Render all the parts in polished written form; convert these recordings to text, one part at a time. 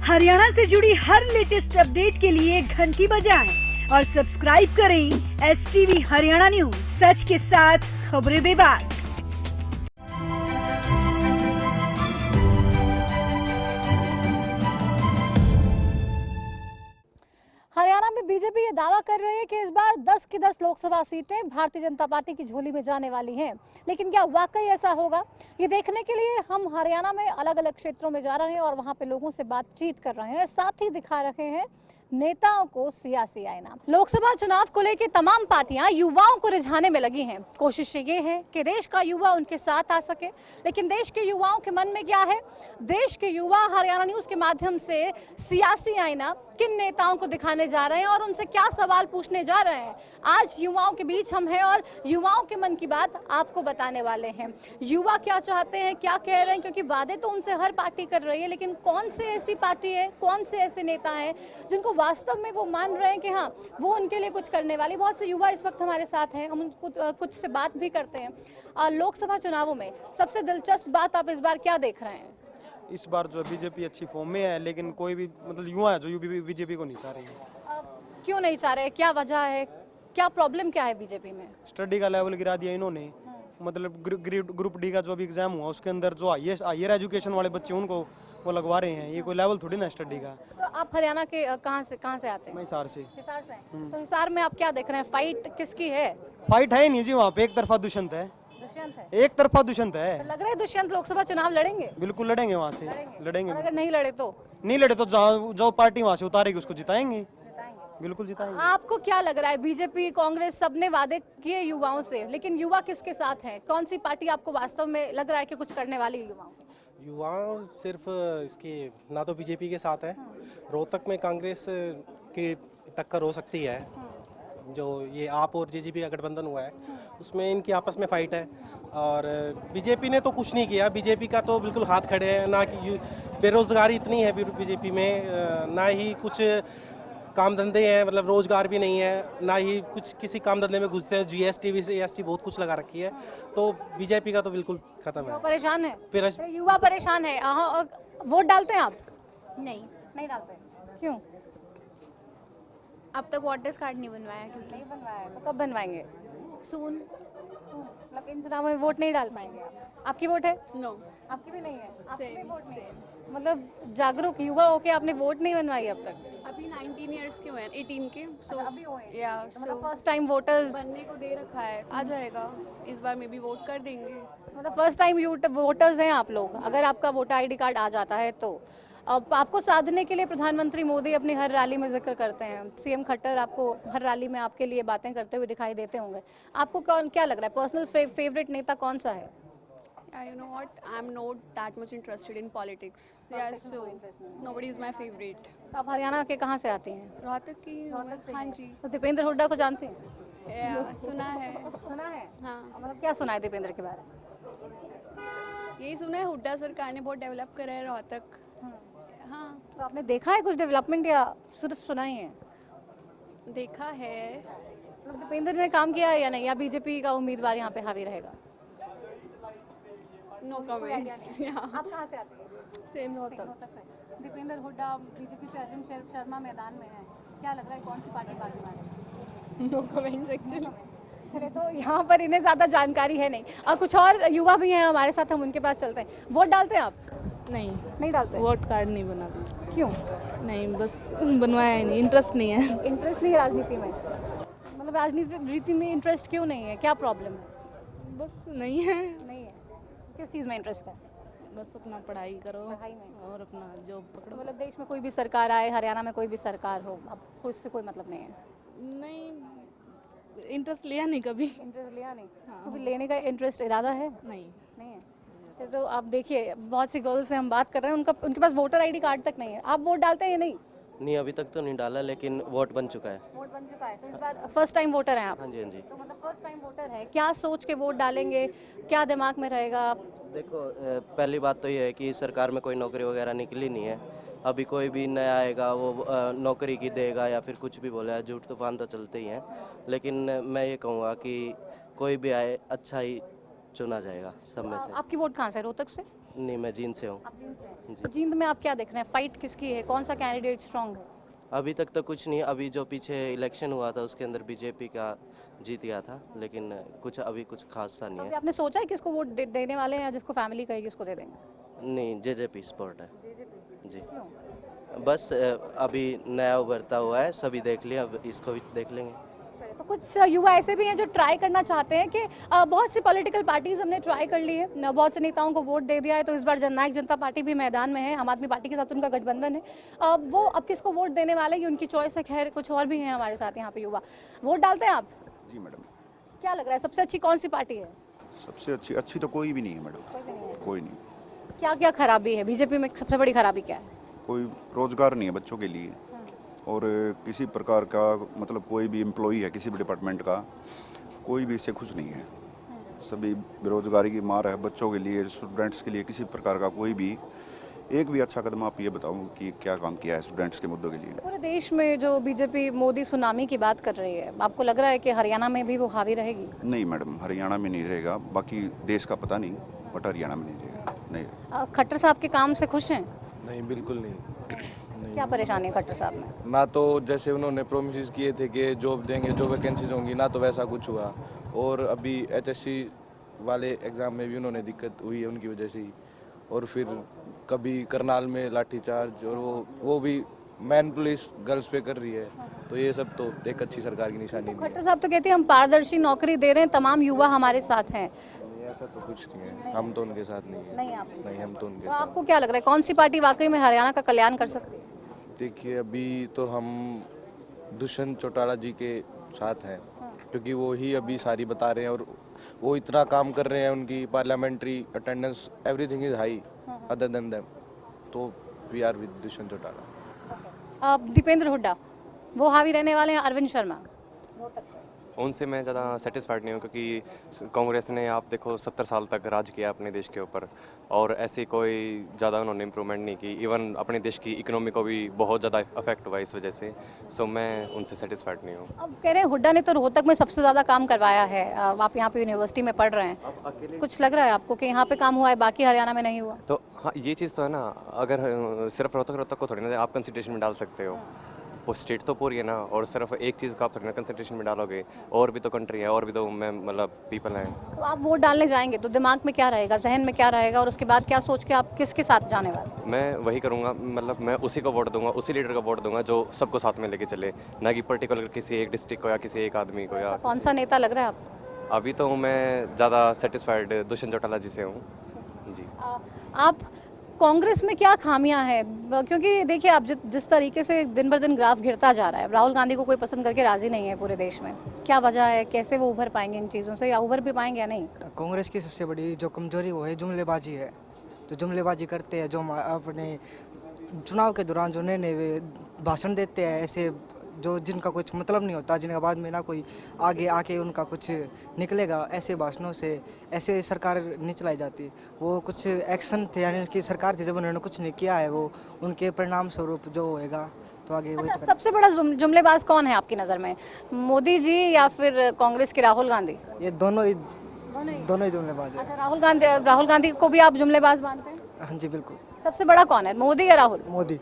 हरियाणा से जुड़ी हर latest update के लिए घंटी बजाएं और सब्सक्राइब करें STV हरियाणा न्यूज, सच के साथ खबरें बेबाक। हरियाणा में बीजेपी ये दावा कर रही है कि इस बार 10 की 10 लोकसभा सीटें भारतीय जनता पार्टी की झोली में जाने वाली हैं, लेकिन क्या वाकई ऐसा होगा? ये देखने के लिए हम हरियाणा में अलग अलग क्षेत्रों में जा रहे हैं और वहां पे लोगों से बातचीत कर रहे हैं, साथ ही दिखा रहे हैं नेताओं को सियासी आईना। लोकसभा चुनाव को लेकर तमाम पार्टियां युवाओं को रिझाने में लगी हैं। कोशिश ये है कि देश का युवा उनके साथ आ सके, लेकिन देश के युवाओं के मन में क्या है? देश के युवा हरियाणा न्यूज के माध्यम से सियासी आईना किन नेताओं को दिखाने जा रहे हैं और उनसे क्या सवाल पूछने जा रहे हैं। आज युवाओं के बीच हम हैं और युवाओं के मन की बात आपको बताने वाले हैं। युवा क्या चाहते हैं, क्या कह रहे हैं, क्योंकि वादे तो उनसे हर पार्टी कर रही है, लेकिन कौन से ऐसी पार्टी है, कौन से ऐसे नेता हैं जिनको वास्तव में वो मान रहे हैं कि हाँ वो उनके लिए कुछ करने वाली। बहुत से युवा इस वक्त हमारे साथ हैं, हम उनको कुछ से बात भी करते हैं। लोकसभा चुनावों में सबसे दिलचस्प बात आप इस बार क्या देख रहे हैं? इस बार जो बीजेपी अच्छी फॉर्म में है, लेकिन कोई भी मतलब युवा है जो बीजेपी को नहीं चाह रही है। क्यों नहीं चाह रहे? क्या वजह है? क्या प्रॉब्लम क्या है बीजेपी में? स्टडी का लेवल गिरा दिया इन्होंने। मतलब ग्रुप डी का जो अभी एग्जाम हुआ उसके अंदर जो हायर एजुकेशन वाले बच्चे उनको वो लगवा रहे हैं। ये कोई लेवल थोड़ी ना स्टडी का। तो आप हरियाणा के कहाँ से आते हैं? मैं हिसार से। हिसार से हैं। तो हिसार में आप क्या देख रहे हैं? फाइट किसकी है? फाइट है नहीं जी, वहाँ पे एक तरफा दुष्यंत है। एक तरफा दुष्यंत है। तो लग रहा है दुष्यंत लोकसभा चुनाव लड़ेंगे? बिल्कुल लड़ेंगे, वहाँ से लड़ेंगे। अगर नहीं लड़े तो जो पार्टी वहाँ से उतारेगी उसको जिताएंगे। बिल्कुल जिताएंगे। आपको क्या लग रहा है? बीजेपी, कांग्रेस सबने वादे किए युवाओं से, लेकिन युवा किसके साथ है? कौन सी पार्टी आपको वास्तव में लग रहा है कि कुछ करने वाली है युवाओं? युवा सिर्फ इसकी ना तो बीजेपी के साथ है, रोहतक में कांग्रेस की टक्कर हो सकती है। जो ये आप और जेजेपी का गठबंधन हुआ है उसमें इनकी आपस में फाइट है। और बीजेपी ने तो कुछ नहीं किया, बीजेपी का तो बिल्कुल हाथ खड़े हैं। ना कि बेरोजगारी इतनी है बीजेपी में, ना ही कुछ काम धंधे हैं, मतलब रोजगार भी नहीं है, ना ही कुछ किसी काम धंधे में घुसते हैं। GST VST बहुत कुछ लगा रखी है, तो बीजेपी का तो बिल्कुल खत्म है। परेशान है युवा, परेशान है। वोट डालते हैं आप? नहीं डालते। क्यों? अब तक वोटर्स कार्ड नहीं बनवाया क्योंकि नहीं बनवाया है। तो कब बनवाएंगे? सून। मतलब इन चुनाव में वोट नहीं डाल पाएंगे आप? आपकी वोट है? नो। आपकी भी नहीं है? आपकी भी सेम वोट नहीं है? सेम। मतलब जागरूक युवा होके आपने वोट नहीं बनवाई अब तक? अभी 19 इयर्स के हुए हैं, 18 के। सो अभी हुए हैं? या मतलब फर्स्ट टाइम वोटर्स बनने को दे रखा है, आ जाएगा इस बार में भी वोट कर देंगे। मतलब फर्स्ट टाइम वोटर्स हैं आप लोग। अगर आपका वोटर ID कार्ड आ जाता है तो अब आपको साधने के लिए प्रधानमंत्री मोदी अपनी हर रैली में जिक्र करते हैं। CM खट्टर आपको हर रैली में आपके लिए बातें करते हुए दिखाई देते होंगे। आपको क्या लग रहा है, पर्सनल फेवरेट नेता कौन सा है? You know what? I'm not that much interested in politics. Yeah, so nobody is my favorite. आप हरियाणा के कहाँ से आती हैं? रोहतक की हूँ मैं। हाँ जी। तो दीपेंद्र हुड्डा को जानती हैं? सुना है। सुना है? हाँ, मतलब क्या सुना है दीपेंद्र के बारे में? यही सुना है, हुड्डा सरकार ने बहुत डेवलप करा है रोहतक। हाँ, तो आपने देखा है कुछ डेवलपमेंट या सिर्फ सुना ही है? देखा है। मतलब दीपेंद्र ने काम किया है या नहीं, या बीजेपी का उम्मीदवार यहाँ पे हावी रहेगा? No comments. आप कहाँ से आते हैं? सेम रोहतक। दीपेंद्र हुड्डा बीजेपी से अर्जुन शर्मा मैदान में है, क्या लग रहा है कौन सी पार्टी बाजी मारेगी? No comments actually. चले, तो यहाँ पर इन्हें ज़्यादा जानकारी है नहीं। और कुछ और युवा भी हैं हमारे साथ, हम उनके पास चलते हैं। वोट डालते हैं आप? नहीं डालते? वोट कार्ड नहीं बनाती। क्यों? नहीं, बस बनवाया ही नहीं, इंटरेस्ट नहीं है। इंटरेस्ट नहीं है राजनीति में? मतलब राजनीति में इंटरेस्ट क्यों नहीं है? क्या प्रॉब्लम है? बस नहीं है। नहीं है? किस चीज़ में इंटरेस्ट है? बस अपना पढ़ाई करो पढ़ाई में। और अपना जॉब पकड़ो। मतलब देश में कोई भी सरकार आए, हरियाणा में कोई भी सरकार हो, आपको इससे कोई मतलब नहीं है? नहीं, इंटरेस्ट लिया नहीं कभी। इंटरेस्ट लिया नहीं? हाँ। कभी लेने का इंटरेस्ट इरादा है? नहीं। नहीं है? तो आप देखिए, बहुत सी गर्ल्स से हम बात कर रहे हैं, उनके पास वोटर ID कार्ड तक नहीं है। आप वोट डालते हैं या नहीं? नहीं, अभी तक तो नहीं डाला, लेकिन वोट बन चुका है। वोट बन चुका है? तो इस बार फर्स्ट टाइम वोटर हैं आप? हाँ जी, हाँ जी। तो मतलब फर्स्ट टाइम वोटर है, क्या सोच के वोट डालेंगे, क्या दिमाग में रहेगा? देखो, पहली बात तो ये है कि सरकार में कोई नौकरी वगैरह निकली नहीं है। अभी कोई भी नया आएगा वो नौकरी की देगा या फिर कुछ भी बोलेगा, झूठ तूफान तो चलते ही हैं। लेकिन मैं ये कहूँगा कि कोई भी आए अच्छा ही चुना जाएगा सब में से। आपकी वोट कहाँ से? रोहतक से? नहीं, मैं जींद से हूँ। आप जींद से हैं। जी। तो जींद में आप क्या देख रहे हैं, फाइट किसकी है, कौन सा कैंडिडेट स्ट्रांग है? अभी तक तो कुछ नहीं, अभी जो पीछे इलेक्शन हुआ था उसके अंदर बीजेपी का जीत गया था, लेकिन कुछ अभी कुछ खास सा नहीं अभी है। आपने सोचा है किसको वोट देने वाले हैं, या जिसको फैमिली कहेगी उसको दे देंगे? नहीं, जेजेपी सपोर्ट है जी। क्यों? बस अभी नया उभरता हुआ है, सभी देख लिया, अब इसको भी देख लेंगे। तो कुछ युवा ऐसे भी हैं जो ट्राई करना चाहते हैं कि बहुत सी पॉलिटिकल पार्टीज हमने ट्राई कर ली है, बहुत से नेताओं को वोट दे दिया है, तो इस बार जननायक जनता पार्टी भी मैदान में है, आम आदमी पार्टी के साथ उनका गठबंधन है। वो अब किसको वोट देने वाले ये उनकी चॉइस है। खैर कुछ और भी हैं हमारे साथ यहाँ पे युवा। वोट डालते हैं आप? जी मैडम। क्या लग रहा है सबसे अच्छी कौन सी पार्टी है? सबसे अच्छी तो कोई भी नहीं है मैडम, कोई नहीं। क्या क्या खराबी है बीजेपी में, सबसे बड़ी खराबी क्या है? कोई रोजगार नहीं है बच्चों के लिए, और किसी प्रकार का मतलब कोई भी एम्प्लॉई है किसी भी डिपार्टमेंट का, कोई भी इससे खुश नहीं है। सभी बेरोजगारी की मार है बच्चों के लिए, स्टूडेंट्स के लिए किसी प्रकार का कोई भी एक भी अच्छा कदम आप ये बताओ कि क्या काम किया है स्टूडेंट्स के मुद्दों के लिए। पूरे देश में जो बीजेपी मोदी सुनामी की बात कर रही है, आपको लग रहा है कि हरियाणा में भी वो हावी रहेगी? नहीं मैडम, हरियाणा में नहीं रहेगा, बाकी देश का पता नहीं, बट हरियाणा में नहीं रहेगा। नहीं। खट्टर साहब के काम से खुश हैं? नहीं, बिल्कुल नहीं। क्या परेशानी है खट्टर साहब में? ना तो जैसे उन्होंने प्रोमिस किए थे कि जॉब देंगे, जो वैकेंसीज होंगी, ना तो वैसा कुछ हुआ, और अभी एचएससी वाले एग्ज़ाम में भी उन्होंने दिक्कत हुई है उनकी वजह से ही, और फिर कभी करनाल में लाठीचार्ज, और वो भी मैन पुलिस गर्ल्स पे कर रही है, तो ये सब तो एक अच्छी सरकार की निशानी नहीं खट्टर साहब तो कहते हैं हम पारदर्शी नौकरी दे रहे हैं, तमाम युवा हमारे साथ हैं। है। ऐसा तो कुछ नहीं है, हम तो उनके साथ नहीं है। नहीं आप? नहीं, हम तो उनके तो साथ। आपको क्या लग रहा है कौन सी पार्टी वाकई में हरियाणा का कल्याण कर सकती है? देखिए, अभी तो हम दुष्यंत चौटाला जी के साथ हैं, क्योंकि वो ही अभी सारी बता रहे हैं, और वो इतना काम कर रहे हैं, उनकी parliamentary attendance everything is high other than them, तो we are with Dushyant Chautala. Deepender Hooda वो हावी रहने वाले हैं, अरविंद शर्मा? उनसे मैं ज़्यादा सेटिस्फाइड नहीं हूँ, क्योंकि कांग्रेस ने आप देखो 70 साल तक राज किया अपने देश के ऊपर, और ऐसी कोई ज़्यादा उन्होंने इम्प्रूवमेंट नहीं की, इवन अपने देश की इकोनॉमी को भी बहुत ज़्यादा अफेक्ट हुआ इस वजह से। सो मैं उनसे सेटिस्फाइड नहीं हूँ। अब कह रहे हैं हुड्डा ने तो रोहतक में सबसे ज़्यादा काम करवाया है, आप यहाँ पे यूनिवर्सिटी में पढ़ रहे हैं, कुछ लग रहा है आपको कि यहाँ पे काम हुआ है बाकी हरियाणा में नहीं हुआ? तो हाँ, ये चीज़ तो है ना, अगर सिर्फ रोहतक को थोड़ी ना आप कंसिडरेशन में डाल सकते हो, वो स्टेट तो पूरी है ना, और सिर्फ एक चीज़ को आप थोड़ी ना कंसिडरेशन में डालोगे, और भी तो कंट्री है, और भी तो मैं मतलब पीपल हैं। तो आप वोट डालने जाएंगे तो दिमाग में क्या रहेगा, जहन में क्या रहेगा, और उसके बाद क्या सोच के आप किसके साथ जाने वाले? मैं वही करूँगा, मतलब मैं उसी को वोट दूंगा, उसी लीडर को वोट दूंगा जो सबको साथ में लेके चले, ना कि पर्टिकुलर किसी एक डिस्ट्रिक्ट को या किसी एक आदमी को। या कौन सा नेता लग रहा है आपको? अभी तो मैं ज़्यादा सेटिस्फाइड दुष्यंत चौटाला जी से हूँ जी। आप कांग्रेस में क्या खामियां हैं, क्योंकि देखिए आप जिस तरीके से दिन भर दिन ग्राफ गिरता जा रहा है, राहुल गांधी को कोई पसंद करके राजी नहीं है पूरे देश में, क्या वजह है, कैसे वो उभर पाएंगे इन चीज़ों से, या उभर भी पाएंगे या नहीं? कांग्रेस की सबसे बड़ी जो कमजोरी वो है जुमलेबाजी है, तो जुमलेबाजी करते हैं, जो अपने चुनाव के दौरान जो नए भाषण देते हैं, ऐसे जो जिनका कुछ मतलब नहीं होता, जिनका बाद में ना कोई आगे आके उनका कुछ निकलेगा, ऐसे भाषणों से ऐसे सरकार नहीं चलाई जाती। वो कुछ एक्शन थे, यानी कि सरकार थी, जब उन्होंने कुछ नहीं किया है, वो उनके परिणाम स्वरूप जो होएगा तो आगे वही। अच्छा, सबसे बड़ा जुमलेबाज कौन है आपकी नज़र में, मोदी जी या फिर कांग्रेस के राहुल गांधी? ये दोनों ही जुमलेबाज है। अच्छा, राहुल गांधी को भी आप जुमलेबाज मानते हैं? हाँ जी बिल्कुल। सबसे बड़ा कौन है, मोदी या राहुल? मोदी।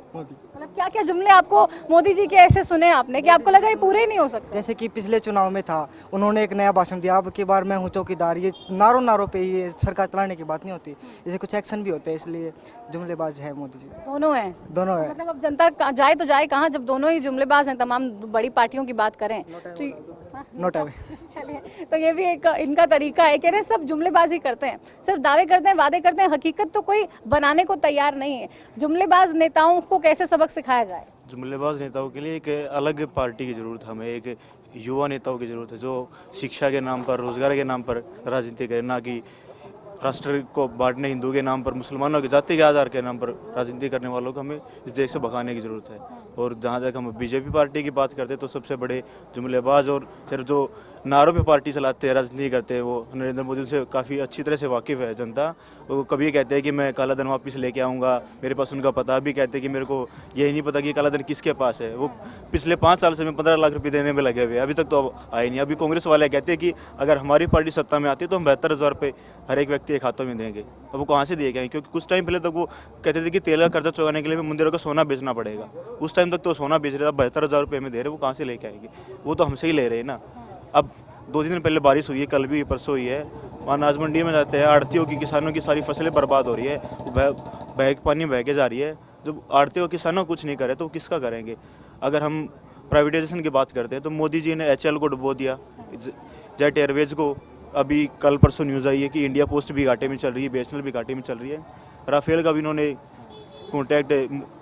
मतलब क्या क्या जुमले आपको मोदी जी के ऐसे सुने आपने कि आपको लगा ये पूरे ही नहीं हो सकते? जैसे कि पिछले चुनाव में था, उन्होंने एक नया भाषण दिया, अब की बार मैं हूँ चौकीदार, ये नारों पे ये सरकार चलाने की बात नहीं होती, इसे कुछ एक्शन भी होते हैं, इसलिए जुमलेबाज है मोदी जी। दोनों हैं? दोनों है। मतलब अब जनता जाए तो जाए कहाँ जब दोनों ही जुमलेबाज हैं, तमाम बड़ी पार्टियों की बात करें तो नोट है। चलिए, तो ये भी एक इनका तरीका है, कह रहे हैं सब जुमलेबाजी करते हैं, सिर्फ दावे करते हैं, वादे करते हैं, हकीकत तो कोई बनाने को तैयार नहीं है। जुमलेबाज नेताओं को कैसे सबक सिखाया जाए? जुमलेबाज नेताओं के लिए एक अलग पार्टी की ज़रूरत है, हमें एक युवा नेताओं की ज़रूरत है जो शिक्षा के नाम पर, रोजगार के नाम पर राजनीति करें, ना कि राष्ट्र को बांटने, हिंदू के नाम पर, मुसलमानों के जाति के आधार के नाम पर राजनीति करने वालों को हमें इस देश से भगाने की ज़रूरत है। और जहाँ तक हम बीजेपी पार्टी की बात करते हैं तो सबसे बड़े जुमलेबाज और सिर्फ जो नारों पे पार्टी चलाते हैं, राजनीति करते हैं। वो नरेंद्र मोदी से काफ़ी अच्छी तरह से वाकिफ़ है जनता। वो कभी कहते हैं कि मैं काला धन वापस लेके आऊँगा, मेरे पास उनका पता, भी कहते हैं कि मेरे को यही नहीं पता कि काला धन किसके पास है। वो पिछले 5 साल से मैं 15 लाख रुपये देने में लगे हुए, अभी तक तो आए नहीं। अभी कांग्रेस वाले कहते हैं कि अगर हमारी पार्टी सत्ता में आती है तो हम 72,000 रुपये हर एक व्यक्ति के खातों में देंगे। अब वो कहाँ से दिए गए? क्योंकि कुछ टाइम पहले तक वो कहते थे कि तेल का कर्जा चुकाने के लिए मंदिरों का सोना बेचना पड़ेगा। उस टाइम तक तो सोना बेच रहे थे, 72,000 रुपये में दे रहे, वो कहाँ से लेके आएंगे? वो तो हमसे ही ले रहे हैं ना। अब 2 दिन पहले बारिश हुई है, कल भी परसों हुई है। वहाँ अनाज मंडी में जाते हैं, आड़तियों की, किसानों की सारी फसलें बर्बाद हो रही है, पानी बह के जा रही है। जब आड़तियों किसानों कुछ नहीं करे तो किसका करेंगे? अगर हम प्राइवेटाइजेशन की बात करते हैं तो मोदी जी ने HAL को डुबो दिया, जेट एयरवेज को। अभी कल परसों न्यूज़ आई है कि इंडिया पोस्ट भी घाटे में चल रही है, BSNL भी घाटे में चल रही है। राफेल का भी इन्होंने कॉन्ट्रैक्ट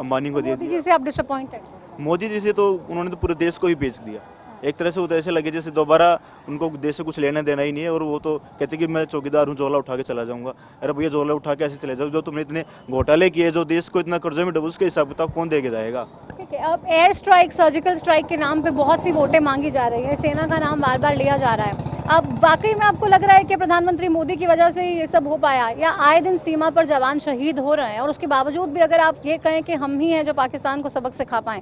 अंबानी को दे दिया। मोदी जी से आप डिसअपॉइंटेड? मोदी जी से तो उन्होंने तो पूरे देश को ही बेच दिया। एक तरह से वो तो ऐसे लगे जैसे दोबारा उनको देश से कुछ लेना देना ही नहीं है। और वो तो कहते कि मैं चौकीदार हूँ, झोला उठा के चला जाऊँगा। अरे भैया, झोला उठा के ऐसे चले जाओ? जो तुमने इतने घोटाले किए, जो देश को इतना कर्जे में डूबा, उसके हिसाब किताब कौन दे के जाएगा? ठीक है, अब एयर स्ट्राइक, सर्जिकल स्ट्राइक के नाम पे बहुत सी वोटें मांगी जा रही है, सेना का नाम बार बार लिया जा रहा है। अब वाकई में आपको लग रहा है कि प्रधानमंत्री मोदी की वजह से ये सब हो पाया, या आए दिन सीमा पर जवान शहीद हो रहे हैं और उसके बावजूद भी अगर आप ये कहें कि हम ही हैं जो पाकिस्तान को सबक सिखा पाएं,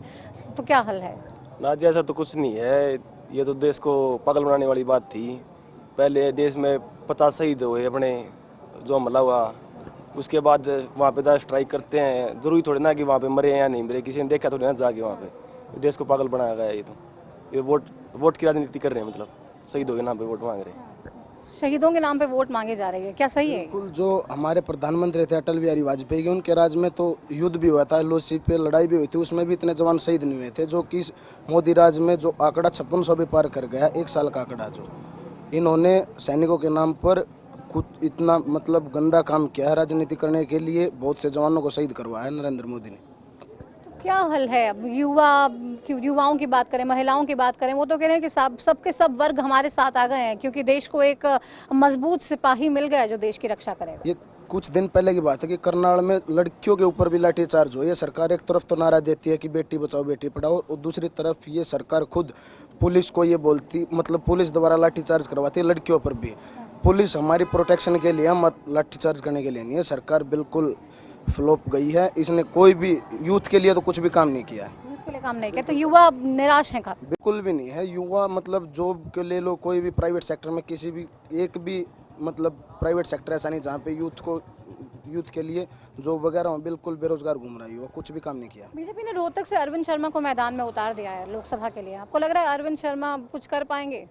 तो क्या हल है? ना जी, ऐसा तो कुछ नहीं है। ये तो देश को पागल बनाने वाली बात थी। पहले देश में 50 शहीद हुए अपने, जो हमला हुआ, उसके बाद वहाँ पे 10 स्ट्राइक करते हैं। जरूरी थोड़ी ना कि वहाँ पे मरे या नहीं मरे, किसी ने देखा थोड़ी ना जाके वहाँ पे। देश को पागल बनाया गया है। ये वोट की राजनीति कर रहे हैं, मतलब शहीदों के नाम पे वोट मांग रहे हैं। शहीदों के नाम पे वोट मांगे जा रही है, क्या सही है? बिल्कुल। जो हमारे प्रधानमंत्री थे अटल बिहारी वाजपेयी के, उनके राज में तो युद्ध भी हुआ था, LOC पे लड़ाई भी हुई थी, उसमें भी इतने जवान शहीद नहीं हुए थे। जो कि मोदी राज में जो आंकड़ा 5600 भी पार कर गया, 1 साल का आंकड़ा, जो इन्होंने सैनिकों के नाम पर खुद इतना मतलब गंदा काम किया है राजनीति करने के लिए। बहुत से जवानों को शहीद करवाया है नरेंद्र मोदी ने। क्या हल है? अब युवाओं की बात करें, महिलाओं की बात करें, वो तो कह रहे हैं कि सबके सब वर्ग हमारे साथ आ गए हैं, क्योंकि देश को एक मजबूत सिपाही मिल गया जो देश की रक्षा करेगा। ये कुछ दिन पहले की बात है कि करनाल में लड़कियों के ऊपर भी लाठीचार्ज हो। ये सरकार एक तरफ तो नारा देती है कि बेटी बचाओ बेटी पढ़ाओ, और दूसरी तरफ ये सरकार खुद पुलिस को ये बोलती, मतलब पुलिस द्वारा लाठीचार्ज करवाती है लड़कियों पर भी। पुलिस हमारी प्रोटेक्शन के लिए, हम लाठीचार्ज करने के लिए नहीं है। सरकार बिल्कुल फ्लॉप गई है। इसने कोई भी यूथ के लिए तो कुछ भी काम नहीं किया है। यूथ के लिए काम नहीं किया, तो युवा निराश हैं काफी? बिल्कुल भी नहीं है। युवा मतलब जॉब के ले लो, कोई भी प्राइवेट सेक्टर में, किसी भी एक भी मतलब प्राइवेट सेक्टर ऐसा नहीं जहाँ पे यूथ के लिए जॉब वगैरह हो। बिल्कुल बेरोजगार घूम रहा है युवा, कुछ भी काम नहीं किया। बीजेपी ने रोहतक से अरविंद शर्मा को मैदान में उतार दिया है लोकसभा के लिए। आपको लग रहा है अरविंद शर्मा कुछ कर पाएंगे?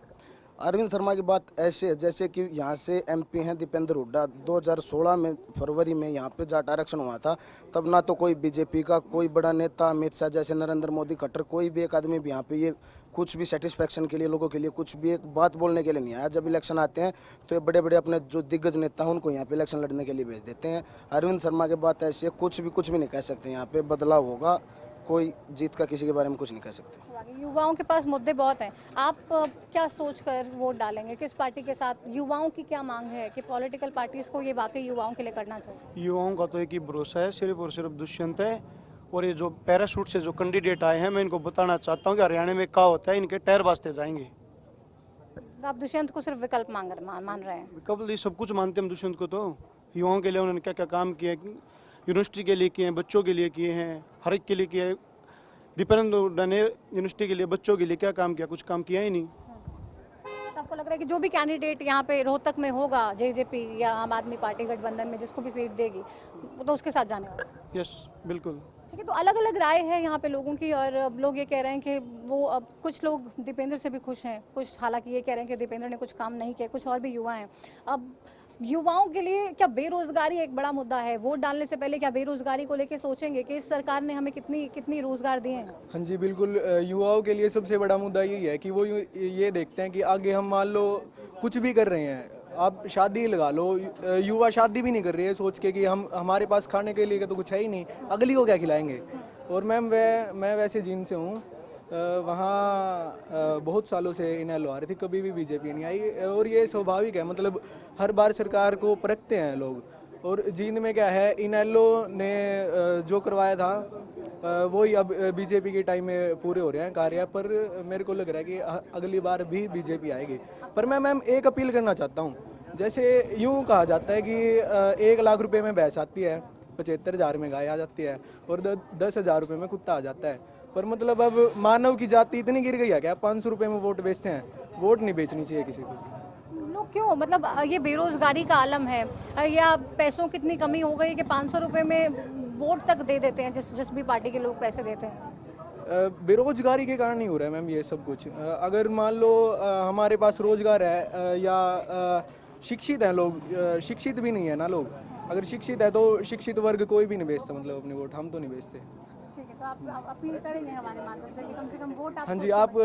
अरविंद शर्मा की बात ऐसे है जैसे कि यहाँ से MP हैं दीपेंद्र हुड्डा। 2016 में फरवरी में यहाँ पे जाट आरक्षण हुआ था, तब ना तो कोई बीजेपी का कोई बड़ा नेता, अमित शाह जैसे, नरेंद्र मोदी, खट्टर, कोई भी एक आदमी भी यहाँ पे ये कुछ भी सेटिस्फेक्शन के लिए, लोगों के लिए कुछ भी एक बात बोलने के लिए नहीं आया। जब इलेक्शन आते हैं तो ये बड़े बड़े अपने जो दिग्गज नेता हैं उनको यहाँ पे इलेक्शन लड़ने के लिए भेज देते हैं। अरविंद शर्मा की बात ऐसी है, कुछ भी नहीं कह सकते। यहाँ पे बदलाव होगा, कोई जीत का किसी के बारे में कुछ नहीं कह सकते। युवाओं के पास मुद्दे बहुत हैं, आप क्या सोचकर वोट डालेंगे? किस पार्टी के साथ? युवाओं की क्या मांग है कि पॉलिटिकल पार्टीज को ये वाकई युवाओं के लिए करना चाहिए? युवाओं का तो एक ही भरोसा है, सिर्फ और सिर्फ दुष्यंत है। और ये जो पैराशूट से जो कैंडिडेट आए हैं, मैं इनको बताना चाहता हूँ कि हरियाणा में क्या होता है, इनके टायर बाजते जाएंगे। आप दुष्यंत को सिर्फ विकल्प मान रहे हैं? विकल्प ये सब कुछ मानते हैं दुष्यंत को। तो युवाओं के लिए उन्होंने क्या क्या काम किया, यूनिवर्सिटी के लिए किए हैं, बच्चों के लिए किए हैं, हर एक के लिए किए हैं। दीपेंद्र हुड्डा ने यूनिवर्सिटी के लिए, बच्चों के लिए क्या काम किया? कुछ काम किया ही नहीं। तो आपको लग रहा है कि जो भी कैंडिडेट यहाँ पे रोहतक में होगा, JJP या आम आदमी पार्टी गठबंधन में जिसको भी सीट देगी, वो तो उसके साथ जाने वाला? यस, बिल्कुल। ठीक है, तो अलग अलग राय है यहाँ पे लोगों की, और अब लोग ये कह रहे हैं कि वो, अब कुछ लोग दीपेंद्र से भी खुश हैं, कुछ हालांकि ये कह रहे हैं कि दीपेंद्र ने कुछ काम नहीं किया, कुछ और भी युवा हैं। अब युवाओं के लिए क्या बेरोजगारी एक बड़ा मुद्दा है? वोट डालने से पहले क्या बेरोजगारी को लेके सोचेंगे कि इस सरकार ने हमें कितनी रोजगार दिए हैं? हाँ जी, बिल्कुल। युवाओं के लिए सबसे बड़ा मुद्दा यही है कि वो ये देखते हैं कि आगे हम मान लो कुछ भी कर रहे हैं, आप शादी लगा लो, युवा शादी भी नहीं कर रही है सोच के कि हमारे पास खाने के लिए तो कुछ है ही नहीं, अगली को क्या खिलाएंगे। और मैम मैं वैसे जींद से हूँ, वहाँ बहुत सालों से इनेलो आ रही थी, कभी भी बीजेपी नहीं आई, और ये स्वाभाविक है, मतलब हर बार सरकार को परखते हैं लोग। और जींद में क्या है, इनेलो ने जो करवाया था वही अब बीजेपी के टाइम में पूरे हो रहे हैं कार्य, पर मेरे को लग रहा है कि अगली बार भी बीजेपी आएगी। पर मैं मैम एक अपील करना चाहता हूँ, जैसे यूँ कहा जाता है कि 1 लाख रुपए में भैंस आती है, 75,000 में गाय आ जाती है और 10,000 रुपये में कुत्ता आ जाता है। पर मतलब अब मानव की जाति इतनी गिर गई है क्या 500 रुपये में वोट बेचते हैं? वोट नहीं बेचनी चाहिए किसी को। लोग क्यों, मतलब ये बेरोजगारी का आलम है या पैसों की इतनी कमी हो गई कि 500 रुपये में वोट तक दे देते हैं, जिस भी पार्टी के लोग पैसे देते हैं? बेरोजगारी के कारण नहीं हो रहा है मैम ये सब कुछ। अगर मान लो हमारे पास रोजगार है या शिक्षित हैं लोग, शिक्षित भी नहीं है ना लोग, अगर शिक्षित है तो शिक्षित वर्ग कोई भी नहीं बेचता, मतलब अपने वोट, हम तो नहीं बेचते। ठीक है, तो आप अपील करेंगे हमारे माध्यम से कि कम से कम वोट आप? हाँ जी, आप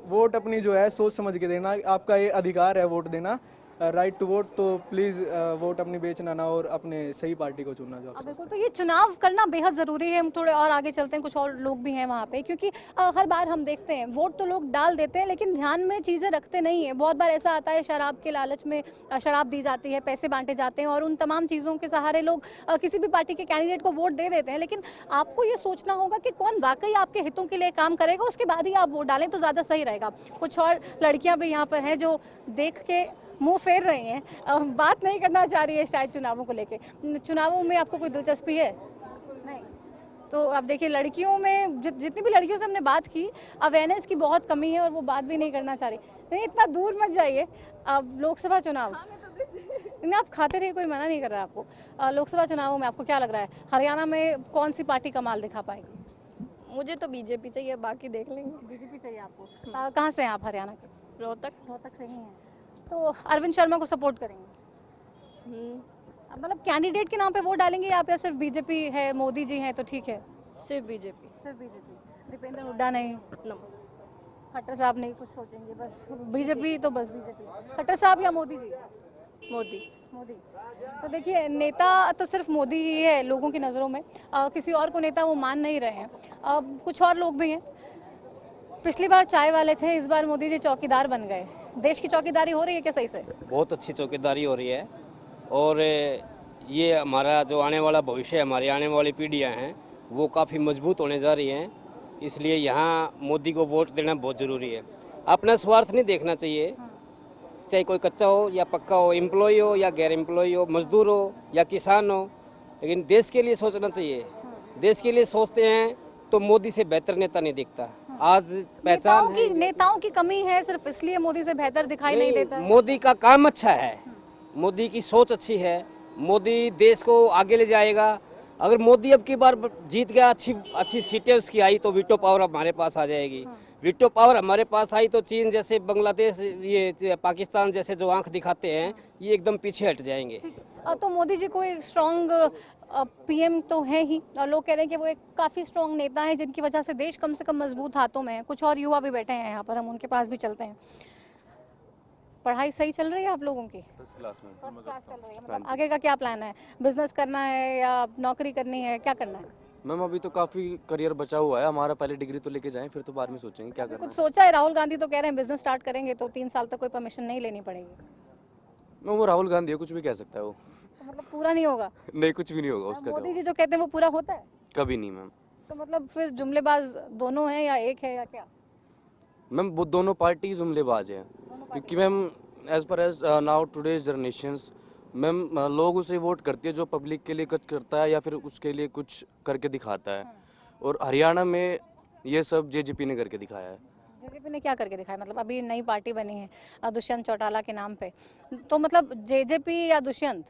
वोट अपनी जो है सोच समझ के देना, आपका ये अधिकार है वोट देना, राइट टू वोट, तो प्लीज़ वोट अपनी बेचना ना और अपने सही पार्टी को चुनना जो आप। बिल्कुल, तो ये चुनाव करना बेहद ज़रूरी है। हम थोड़े और आगे चलते हैं, कुछ और लोग भी हैं वहाँ पे, क्योंकि हर बार हम देखते हैं वोट तो लोग डाल देते हैं लेकिन ध्यान में चीज़ें रखते नहीं हैं। बहुत बार ऐसा आता है शराब के लालच में शराब दी जाती है, पैसे बांटे जाते हैं और उन तमाम चीज़ों के सहारे लोग किसी भी पार्टी के कैंडिडेट को वोट दे देते हैं। लेकिन आपको ये सोचना होगा कि कौन वाकई आपके हितों के लिए काम करेगा, उसके बाद ही आप वोट डालें तो ज़्यादा सही रहेगा। कुछ और लड़कियाँ भी यहाँ पर हैं जो देख के मुंह फेर रही हैं, बात नहीं करना चाह रही है शायद चुनावों को लेके। चुनावों में आपको कोई दिलचस्पी है? नहीं। तो अब देखिए, लड़कियों में जितनी भी लड़कियों से हमने बात की, अवेयरनेस की बहुत कमी है और वो बात भी नहीं करना चाह रही। नहीं, इतना दूर मत जाइए। अब लोकसभा चुनाव, नहीं आप खाते रहिए, कोई मना नहीं कर रहा है आपको। लोकसभा चुनावों में आपको क्या लग रहा है, हरियाणा में कौन सी पार्टी कमाल दिखा पाएगी? मुझे तो बीजेपी चाहिए, बाकी देख लेंगे। बीजेपी चाहिए आपको? कहाँ से हैं आप हरियाणा के? रोहतक से ही हैं। तो अरविंद शर्मा को सपोर्ट करेंगे? मतलब कैंडिडेट के नाम पे वोट डालेंगे या फिर सिर्फ बीजेपी है, मोदी जी हैं तो ठीक है? सिर्फ बीजेपी। सिर्फ बीजेपी, दीपेंद्र हुड्डा नहीं? नो। खट्टर साहब नहीं कुछ सोचेंगे, बस बीजेपी तो बस बीजेपी। खट्टर साहब या मोदी जी? मोदी। मोदी। तो देखिए, नेता तो सिर्फ मोदी ही है लोगों की नज़रों में, किसी और को नेता वो मान नहीं रहे हैं। अब कुछ और लोग भी हैं। पिछली बार चाय वाले थे, इस बार मोदी जी चौकीदार बन गए। देश की चौकीदारी हो रही है क्या सही से? बहुत अच्छी चौकीदारी हो रही है और ये हमारा जो आने वाला भविष्य है, हमारी आने वाली पीढ़ियां हैं, वो काफ़ी मजबूत होने जा रही हैं। इसलिए यहाँ मोदी को वोट देना बहुत ज़रूरी है। अपना स्वार्थ नहीं देखना चाहिए, चाहे कोई कच्चा हो या पक्का हो, एम्प्लॉय हो या गैर एम्प्लॉय हो, मजदूर हो या किसान हो, लेकिन देश के लिए सोचना चाहिए। देश के लिए सोचते हैं तो मोदी से बेहतर नेता नहीं दिखता। आज पहचान नेताओं की कमी है, सिर्फ इसलिए मोदी से बेहतर दिखाई नहीं देता है। मोदी का काम अच्छा है, मोदी की सोच अच्छी है, मोदी देश को आगे ले जाएगा। अगर मोदी अब की बार जीत गया, अच्छी सीटें उसकी आई तो वीटो पावर हमारे पास आ जाएगी। वीटो पावर हमारे पास आई तो चीन जैसे, बांग्लादेश, ये पाकिस्तान जैसे जो आंख दिखाते हैं, ये एकदम पीछे हट जाएंगे। तो मोदी जी कोई स्ट्रॉन्ग पीएम तो है ही, और लोग कह रहे हैं कि वो एक काफ़ी स्ट्रॉन्ग नेता है जिनकी वजह से देश कम से कम मजबूत हाथों में है। कुछ और युवा भी बैठे हैं यहाँ पर, हम उनके पास भी चलते हैं। पढ़ाई सही चल रही है आप लोगों की? फर्स्ट क्लास में चल रही है। मतलब आगे का क्या प्लान है? बिजनेस करना है या नौकरी करनी है, क्या करना है? मैम अभी तो काफ़ी करियर बचा हुआ है हमारा, पहले डिग्री तो लेके जाएं, फिर तो बाद में सोचेंगे क्या करना है। कुछ सोचा है? राहुल गांधी तो कह रहे हैं बिजनेस स्टार्ट करेंगे तो 3 साल तक कोई परमिशन नहीं लेनी पड़ेगी। मैम वो राहुल गांधी है, कुछ भी कह सकता है वो। तो मतलब पूरा नहीं होगा? नहीं, कुछ भी नहीं होगा उसका। मोदी जी जो कहते हैं वो पूरा होता है? कभी नहीं मैम। तो मतलब फिर जुमलेबाज दोनों हैं या एक है या क्या? मैम वो दोनों पार्टी जुमलेबाज हैं, क्योंकि ma'am as per as now today's generations, ma'am लोग उसे वोट करते हैं जो पब्लिक के लिए कुछ करता है या फिर उसके लिए कुछ करके दिखाता है। और हरियाणा में ये सब जेजेपी ने करके दिखाया है। जेजेपी ने क्या करके दिखाया? मतलब अभी नई पार्टी बनी है दुष्यंत चौटाला के नाम पे, तो मतलब जेजेपी या दुष्यंत?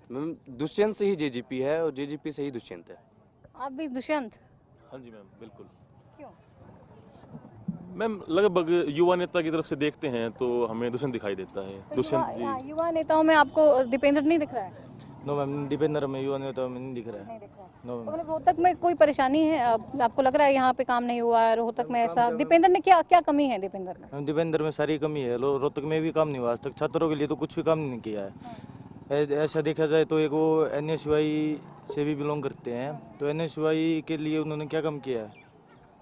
मैम दुष्यंत से ही जेजेपी है और जेजेपी से ही दुष्यंत है। आप भी दुष्यंत? हाँ जी मैम, बिल्कुल। क्यों? मैम लगभग युवा नेता की तरफ से देखते हैं तो हमें दुष्यंत दिखाई देता है। तो दुष्यंत जी। युवा नेताओं में आपको दीपेंद्र नहीं दिख रहा है? नो मैम, दीपेंद्र में युवा नेता में नहीं दिख रहा है। नहीं दिख रहा है। नो तो मतलब रोहतक में कोई परेशानी है? आपको लग रहा है यहाँ पे काम नहीं हुआ है रोहतक में ऐसा? दीपेंद्र ने क्या कमी है दीपेंद्र में? दीपेंद्र में सारी कमी है। रोहतक में भी काम नहीं हुआ आज तक, छात्रों के लिए तो कुछ भी काम नहीं किया है। ऐसा देखा जाए तो एक वो NSY से भी बिलोंग करते हैं, तो NSY के लिए उन्होंने क्या काम किया है?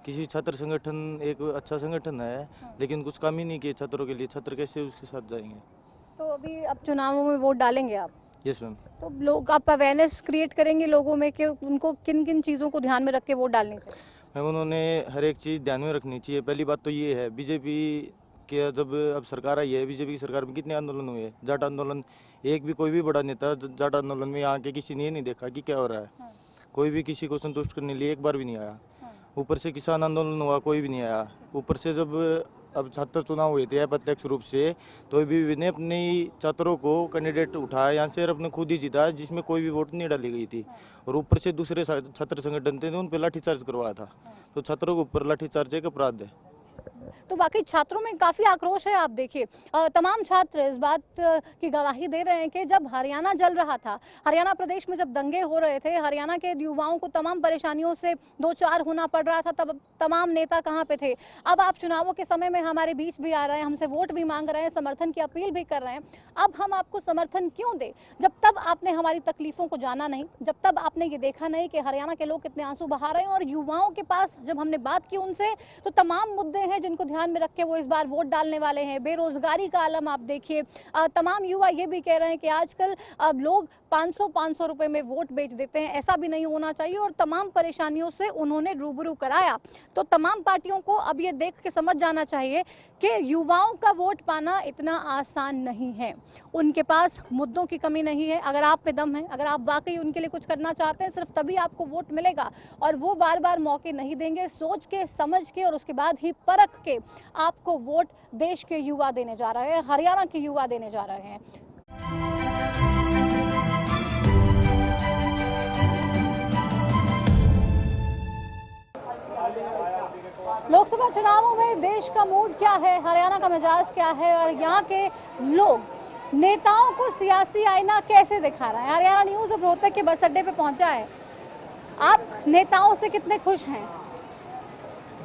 किसी छात्र संगठन एक अच्छा संगठन है, लेकिन कुछ काम ही नहीं किए छात्रों के लिए। छात्र कैसे उसके साथ जाएंगे? तो अभी अब चुनावों में वोट डालेंगे आप? Yes ma'am. तो लोग आप अवेयरनेस क्रिएट करेंगे लोगों में कि उनको किन किन चीज़ों को ध्यान में रख के वोट डालनी चाहिए? मैम उन्होंने हर एक चीज़ ध्यान में रखनी चाहिए। पहली बात तो ये है, बीजेपी के जब अब सरकार आई है, बीजेपी की सरकार में कितने आंदोलन हुए? जाट आंदोलन, एक भी कोई भी बड़ा नेता जाट आंदोलन में यहाँ के किसी ने नहीं देखा कि क्या हो रहा है। कोई भी किसी को संतुष्ट करने के लिए एक बार भी नहीं आया। ऊपर से किसान आंदोलन हुआ, कोई भी नहीं आया। ऊपर से जब अब छात्र चुनाव हुए थे अप्रत्यक्ष रूप से, तो भी ने अपने छात्रों को कैंडिडेट उठाया यहाँ से और अपने खुद ही जीता, जिसमें कोई भी वोट नहीं डाली गई थी। और ऊपर से दूसरे छात्र संगठन थे उन पर लाठीचार्ज करवाया था। तो छात्रों के ऊपर लाठीचार्ज एक अपराध है। तो बाकी छात्रों में काफ़ी आक्रोश है। आप देखिए तमाम छात्र इस बात की गवाही दे रहे हैं कि जब हरियाणा जल रहा था, हरियाणा प्रदेश में जब दंगे हो रहे थे, हरियाणा के युवाओं को तमाम परेशानियों से दो चार होना पड़ रहा था, तब तमाम नेता कहाँ पे थे। अब आप चुनावों के समय में हमारे बीच भी आ रहे हैं, हमसे वोट भी मांग रहे हैं, समर्थन की अपील भी कर रहे हैं। अब हम आपको समर्थन क्यों दें जब तब आपने हमारी तकलीफों को जाना नहीं, जब तब आपने ये देखा नहीं कि हरियाणा के लोग कितने आंसू बहा रहे हैं। और युवाओं के पास जब हमने बात की उनसे, तो तमाम मुद्दे हैं जिनको ध्यान में रख के वो इस बार वोट डालने वाले हैं। बेरोजगारी का आलम आप देखिए, तमाम युवा ये भी कह रहे हैं कि आजकल अब लोग 500 रुपए में वोट बेच देते हैं, ऐसा भी नहीं होना चाहिए। और तमाम परेशानियों से उन्होंने रूबरू कराया। तो तमाम पार्टियों को अब ये देख के समझ जाना चाहिए कि युवाओं का वोट पाना इतना आसान नहीं है। उनके पास मुद्दों की कमी नहीं है। अगर आप पे दम है, अगर आप वाकई उनके लिए कुछ करना चाहते हैं, सिर्फ तभी आपको वोट मिलेगा। और वो बार बार मौके नहीं देंगे। सोच के, समझ के और उसके बाद ही परख के आपको वोट देश के युवा देने जा रहे हैं, हरियाणा के युवा देने जा रहे हैं। लोकसभा चुनावों में देश का मूड क्या है, हरियाणा का मिजाज क्या है और यहाँ के लोग नेताओं को सियासी आईना कैसे दिखा रहे हैं। हरियाणा न्यूज़ अब रोहतक के बस अड्डे पे पहुंचा है। आप नेताओं से कितने खुश हैं?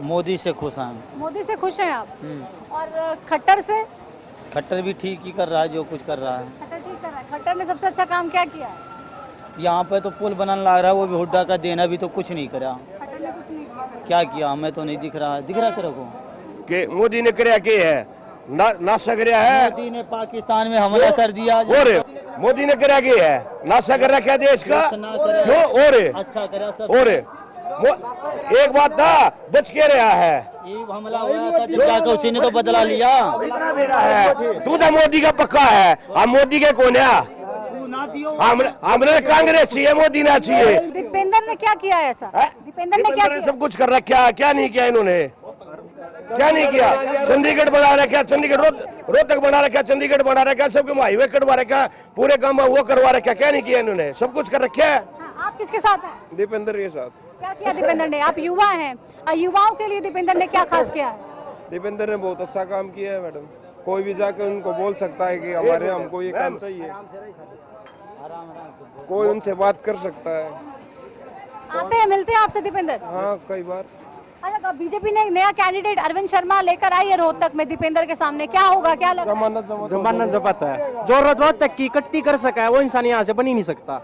मोदी से खुश हैं। मोदी से खुश हैं आप? और खट्टर से? खट्टर भी ठीक ही कर रहा है, जो कुछ कर रहा है। खट्टर ठीक कर रहा है। खट्टर ने सबसे अच्छा काम क्या किया है? यहाँ पे तो पुल बनाने लग रहा है, वो भी हुड्डा का देना भी तो कुछ नहीं करा। खट्टर ने कुछ नहीं किया। क्या किया हमें तो नहीं दिख रहा है। दिख रहा तेरे को कि मोदी ने क्या किया है? नाशा कराया है। मोदी ने पाकिस्तान में हमला कर दिया। और मोदी ने क्या किया है? नाशा कर रखा देश का क्यों? और अच्छा करा सब। और एक बात था, बच के रहा है। ये हमला हुआ था जब जाकर उसी ने तो बदला लिया है। तू तो मोदी का पक्का है, हम मोदी के कौन है? हमने कांग्रेस चाहिए, मोदी ना चाहिए। दीपेंद्र ने क्या किया ऐसा? दीपेंद्र ने क्या किया? सब कुछ कर रखा, क्या नहीं किया इन्होंने? क्या नहीं किया? चंडीगढ़ बना रखा, चंडीगढ़ रोहतक बना रखा, चंडीगढ़ बना रखा, सबके हाईवे कटवा रखा, पूरे काम वो करवा रखा। क्या नहीं किया इन्होंने? सब कुछ कर रखा है। आप किसके साथ हैं? दीपेंद्र के साथ। क्या किया दीपेंद्र ने? आप युवा हैं, युवाओं के लिए दीपेंद्र ने क्या खास किया है? दीपेंद्र ने बहुत अच्छा काम किया है मैडम। कोई भी जाकर उनको बोल सकता है कि हमारे हमको ये काम चाहिए, कोई उनसे बात कर सकता है। आते हैं, मिलते हैं आपसे दीपेंद्र? हाँ, कई बार। अच्छा, बीजेपी ने नया कैंडिडेट अरविंद शर्मा लेकर आई है रोहतक में दीपेंद्र के सामने, क्या होगा, क्या लगता है? जमानत जब्त है। जो रोहतक की कटती कर सका है वो इंसान यहाँ से बन ही नहीं सकता।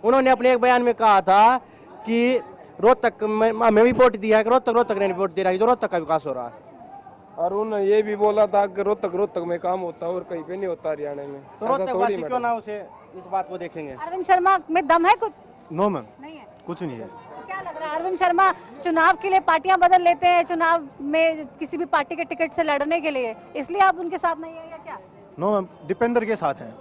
उन्होंने अपने एक बयान में कहा था कि रोहतक में भी वोट दिया है, रोहतक ने वोट दे रहा है, जो रोहतक का विकास हो रहा है। और उन्होंने ये भी बोला था कि रोहतक में काम होता है और कहीं पे नहीं होता हरियाणा में। तो रोहतक वासी क्यों ना उसे इस बात को देखेंगे। अरविंद शर्मा में दम है कुछ? नो मैम, नहीं है, कुछ नहीं है। तो क्या लग रहा है अरविंद शर्मा चुनाव के लिए पार्टियां बदल लेते हैं, चुनाव में किसी भी पार्टी के टिकट से लड़ने के लिए, इसलिए आप उनके साथ नहीं है या क्या? नो मैम, दीपेंद्र के साथ हैं।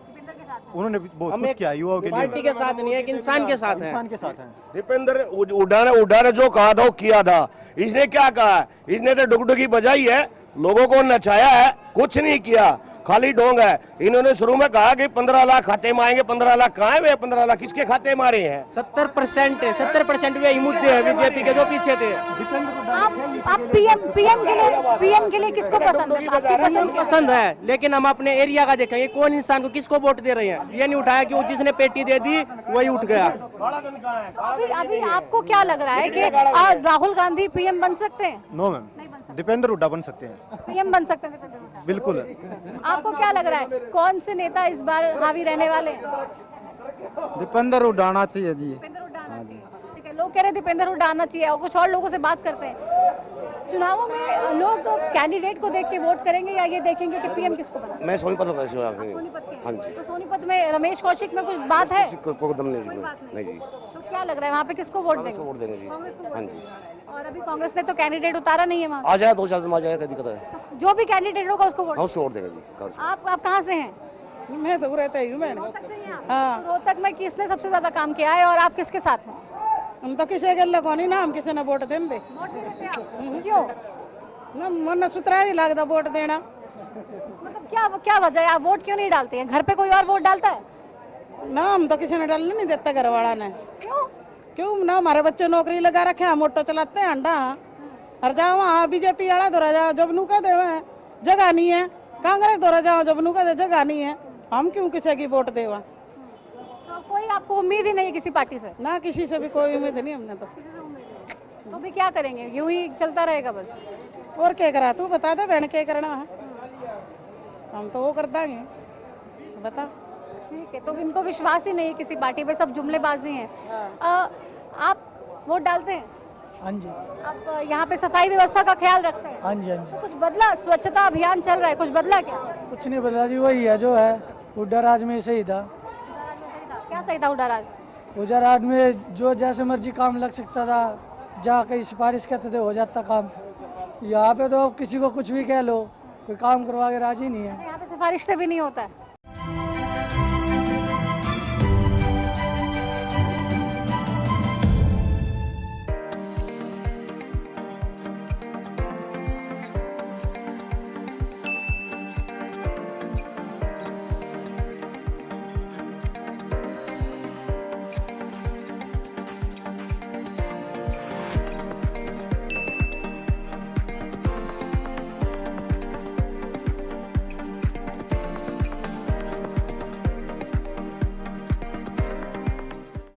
उन्होंने बहुत कुछ किया युवाओं के लिए। पार्टी के साथ नहीं है, एक इंसान के साथ है। इंसान के साथ हैं। दीपेंद्र उड़ाने जो कहा था वो किया था। इसने क्या कहा? इसने तो डुगडुगी बजाई है, लोगों को नचाया है, कुछ नहीं किया, खाली ढोंग है। इन्होंने शुरू में कहा कि 15 लाख खाते में आएंगे। 15 लाख कहाँ है? 15 लाख किसके खाते में आ रहे हैं? 70% वही मुद्दे हैं बीजेपी के जो पीछे थे। आप पीएम के लिए किसको पसंद है? आपकी पसंद है, लेकिन हम अपने एरिया का देखेंगे कौन इंसान को किसको वोट दे रहे हैं। ये नहीं उठाया कि वो जिसने पेटी दे दी वही उठ गया। अभी आपको क्या लग रहा है कि राहुल गांधी पीएम बन सकते हैं? नो मैम, दीपेंद्र हुड्डा बन सकते हैं। पीएम बन सकते हैं दीपेंद्र हुड्डा? बिल्कुल। आपको क्या लग रहा है कौन से नेता इस बार हावी रहने वाले हैं? दीपेंद्र उड़ाना चाहिए जी। दीपेंद्र उड़ाना चाहिए। ठीक है, लोग कह रहे दीपेंद्र हुड्डा आना चाहिए और कुछ और लोगों से बात करते हैं। चुनावों में लोग कैंडिडेट को देख के वोट करेंगे या ये देखेंगे कि पीएम किसको बना? मैं सोनीपत में हाँ जी। तो सोनीपत में रमेश कौशिक में कुछ बात है? कोई दम नहीं जी। तो क्या लग रहा है वहाँ पे किसको वोट देंगे? वोट देंगे जी। हाँ जी। और अभी कांग्रेस ने तो कैंडिडेट उतारा नहीं है वहाँ। आ जाए 2-4 दिन आ जाएगा, दिक्कत है। जो भी कैंडिडेट होगा उसको वोट उसको वोट देंगे जी। आप कहाँ से हैं? मैं तो रहता ही हूँ मैडम। हाँ। रोहतक में किसने सबसे ज्यादा काम किया है और आप किसके साथ हैं? हम तो किसी के लगो नहीं ना, हम किसी ने वोट दें दे। क्यों? मन सुतरा नहीं लगता वोट देना। मतलब क्या वजह है, आप वोट क्यों नहीं डालते हैं? घर पे कोई और वोट डालता है? ना हम तो किसी ने डालने नहीं देता घर वाला ने। क्यों ना, हमारे बच्चे नौकरी लगा रखे हैं, हम ऑटो चलाते हैं अंडा। हर जाओ वहाँ बीजेपी वाला दौरा जाओ जब नू कह दे जगह नहीं है, कांग्रेस दौरा जाओ जब नू कह दे जगह नहीं है, हम क्यों किसी की वोट देवा? तो कोई आपको उम्मीद ही नहीं है किसी पार्टी से? ना किसी से भी कोई उम्मीद नहीं हमने तो भी क्या करेंगे, यूं ही चलता रहेगा बस? और क्या करा तू बता दे बहन, क्या करना है? हम तो वो कर देंगे, बता। ठीक है, तो इनको विश्वास ही नहीं है किसी पार्टी पे, सब जुमलेबाजी हैं। आप वोट डालते हैं? हाँ जी। आप यहाँ पे सफाई व्यवस्था का ख्याल रखते हैं? हाँ जी। हाँ जी। कुछ बदला? स्वच्छता अभियान चल रहा है, कुछ बदला क्या? कुछ नहीं बदला जी, वही है जो है हुड्डा राज में सही था। क्या सही था हुड्डा राज? हुड्डा राज में जो जैसे मर्जी काम लग सकता था, जहाँ कहीं सिफारिश करते थे हो जाता काम। यहाँ पे तो किसी को कुछ भी कह लो, कोई काम करवा के राजी नहीं है। यहाँ पे सिफारिश से भी नहीं होता है?